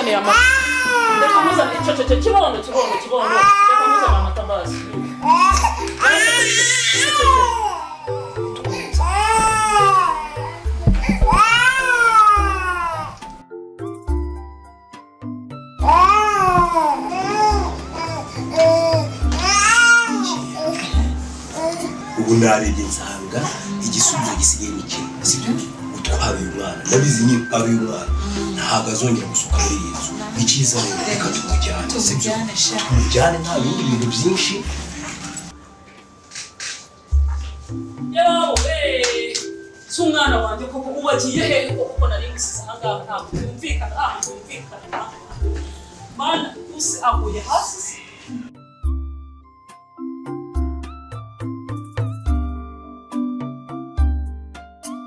nkuzaniye amata. Reka nkuzaniye cece kibondo. Reka nkuzaniye amata basi. Ubu ndarebye nsanga igisubizo gisigaye n'iki sibyo utwara uyu mwana ndabizi ni uyu mwana ntabwo azongera gusuka muri iyi nzu icyiza reka tumujyane sibyo tumujyane nta bindi bintu byinshi yewe si umwana wanjye koko ubagiye hehe kuko nari gusiza ahangaha ntabwo byumvikana mana usi aguye hasi